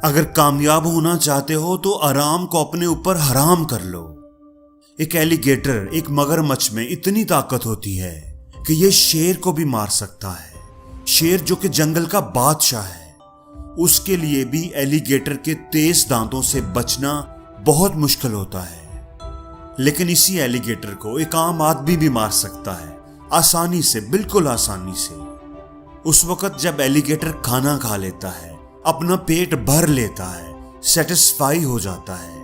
अगर कामयाब होना चाहते हो तो आराम को अपने ऊपर हराम कर लो। एक एलिगेटर, एक मगरमच्छ में इतनी ताकत होती है कि यह शेर को भी मार सकता है। शेर जो कि जंगल का बादशाह है, उसके लिए भी एलिगेटर के तेज दांतों से बचना बहुत मुश्किल होता है। लेकिन इसी एलिगेटर को एक आम आदमी भी मार सकता है, आसानी से, बिल्कुल आसानी से। उस वक्त जब एलिगेटर खाना खा लेता है, अपना पेट भर लेता है, सेटिस्फाई हो जाता है,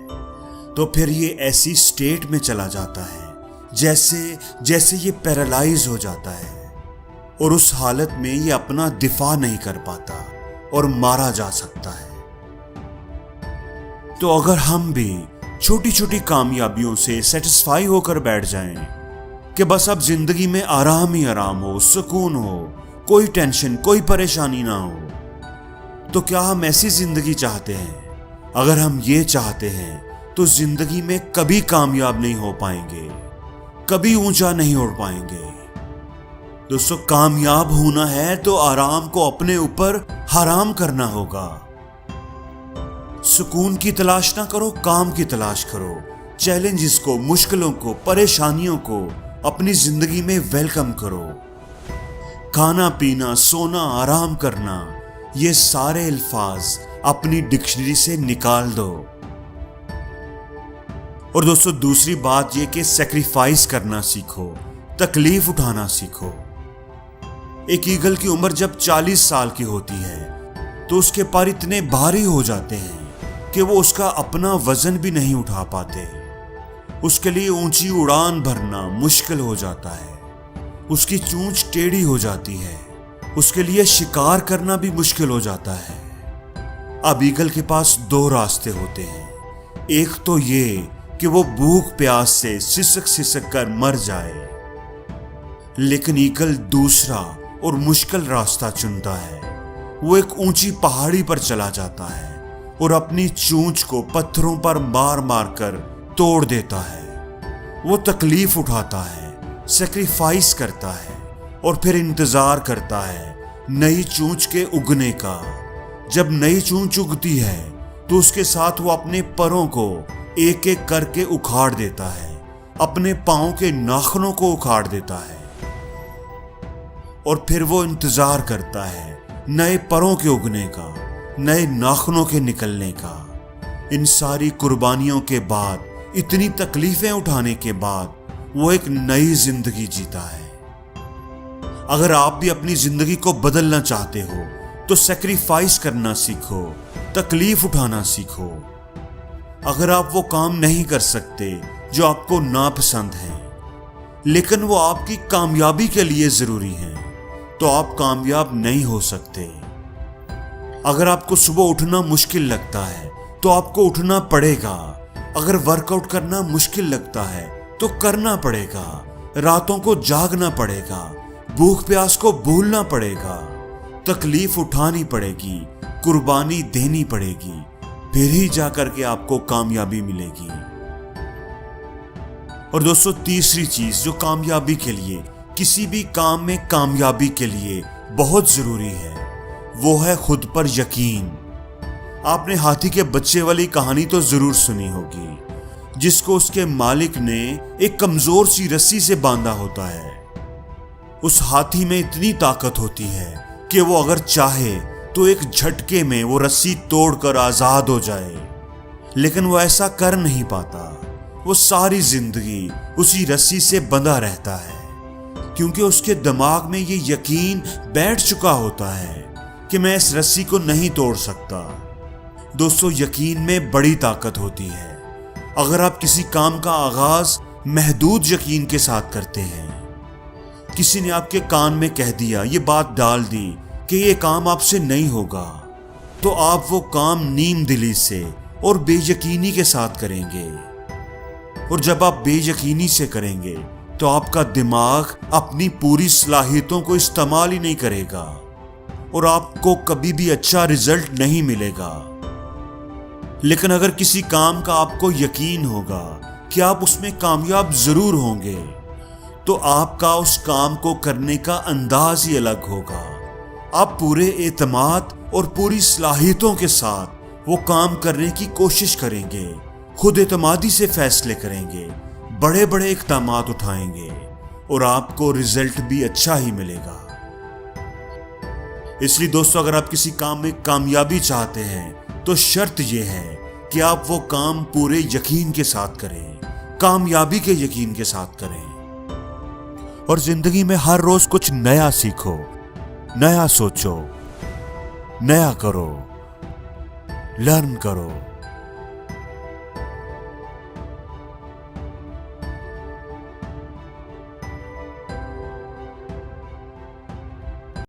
तो फिर ये ऐसी स्टेट में चला जाता है जैसे ये पैरालाइज हो जाता है और उस हालत में ये अपना दिफा नहीं कर पाता और मारा जा सकता है। तो अगर हम भी छोटी छोटी कामयाबियों से सेटिस्फाई होकर बैठ जाएं कि बस अब जिंदगी में आराम ही आराम हो, सुकून हो, कोई टेंशन, कोई परेशानी ना हो, तो क्या हम ऐसी जिंदगी चाहते हैं? अगर हम ये चाहते हैं तो जिंदगी में कभी कामयाब नहीं हो पाएंगे, कभी ऊंचा नहीं उड़ पाएंगे। दोस्तों, कामयाब होना है तो आराम को अपने ऊपर हराम करना होगा। सुकून की तलाश ना करो, काम की तलाश करो। चैलेंजेस को, मुश्किलों को, परेशानियों को अपनी जिंदगी में वेलकम करो। खाना पीना, सोना, आराम करना, ये सारे अल्फाज अपनी डिक्शनरी से निकाल दो। और दोस्तों, दूसरी बात यह कि सैक्रिफाइस करना सीखो, तकलीफ उठाना सीखो। एक ईगल की उम्र जब 40 साल की होती है तो उसके पर इतने भारी हो जाते हैं कि वो उसका अपना वजन भी नहीं उठा पाते। उसके लिए ऊंची उड़ान भरना मुश्किल हो जाता है, उसकी चोंच टेढ़ी हो जाती है, उसके लिए शिकार करना भी मुश्किल हो जाता है। अब ईगल के पास दो रास्ते होते हैं। एक तो ये कि वो भूख प्यास से सिसक सिसक कर मर जाए, लेकिन ईगल दूसरा और मुश्किल रास्ता चुनता है। वो एक ऊंची पहाड़ी पर चला जाता है और अपनी चोंच को पत्थरों पर मार मार कर तोड़ देता है। वो तकलीफ उठाता है, सैक्रिफाइस करता है और फिर इंतजार करता है नई चोंच के उगने का। जब नई चोंच उगती है तो उसके साथ वो अपने परों को एक एक करके उखाड़ देता है, अपने पांव के नाखूनों को उखाड़ देता है और फिर वो इंतजार करता है नए परों के उगने का, नए नाखूनों के निकलने का। इन सारी कुर्बानियों के बाद, इतनी तकलीफें उठाने के बाद वो एक नई जिंदगी जीता है। अगर आप भी अपनी जिंदगी को बदलना चाहते हो तो सैक्रिफाइस करना सीखो, तकलीफ उठाना सीखो। अगर आप वो काम नहीं कर सकते जो आपको नापसंद है, लेकिन वो आपकी कामयाबी के लिए जरूरी है, तो आप कामयाब नहीं हो सकते। अगर आपको सुबह उठना मुश्किल लगता है तो आपको उठना पड़ेगा। अगर वर्कआउट करना मुश्किल लगता है तो करना पड़ेगा। रातों को जागना पड़ेगा, भूख प्यास को भूलना पड़ेगा, तकलीफ उठानी पड़ेगी, कुर्बानी देनी पड़ेगी, फिर ही जाकर के आपको कामयाबी मिलेगी। और दोस्तों, तीसरी चीज जो कामयाबी के लिए, किसी भी काम में कामयाबी के लिए बहुत जरूरी है, वो है खुद पर यकीन। आपने हाथी के बच्चे वाली कहानी तो जरूर सुनी होगी, जिसको उसके मालिक ने एक कमजोर सी रस्सी से बांधा होता है। उस हाथी में इतनी ताकत होती है कि वो अगर चाहे तो एक झटके में वो रस्सी तोड़कर आजाद हो जाए, लेकिन वो ऐसा कर नहीं पाता। वो सारी जिंदगी उसी रस्सी से बंधा रहता है, क्योंकि उसके दिमाग में ये यकीन बैठ चुका होता है कि मैं इस रस्सी को नहीं तोड़ सकता। दोस्तों, यकीन में बड़ी ताकत होती है। अगर आप किसी काम का आगाज महदूद यकीन के साथ करते हैं, किसी ने आपके कान में कह दिया, ये बात डाल दी कि ये काम आपसे नहीं होगा, तो आप वो काम नीम दिली से और बेयकीनी के साथ करेंगे। और जब आप बेयकीनी से करेंगे तो आपका दिमाग अपनी पूरी सलाहियतों को इस्तेमाल ही नहीं करेगा और आपको कभी भी अच्छा रिजल्ट नहीं मिलेगा। लेकिन अगर किसी काम का आपको यकीन होगा कि आप उसमें कामयाब जरूर होंगे, तो आपका उस काम को करने का अंदाज ही अलग होगा। आप पूरे एतमाद और पूरी सलाहियतों के साथ वो काम करने की कोशिश करेंगे, खुद एतमादी से फैसले करेंगे, बड़े बड़े इक़दामात उठाएंगे और आपको रिजल्ट भी अच्छा ही मिलेगा। इसलिए दोस्तों, अगर आप किसी काम में कामयाबी चाहते हैं तो शर्त यह है कि आप वो काम पूरे यकीन के साथ करें, कामयाबी के यकीन के साथ करें। और जिंदगी में हर रोज कुछ नया सीखो, नया सोचो, नया करो, लर्न करो।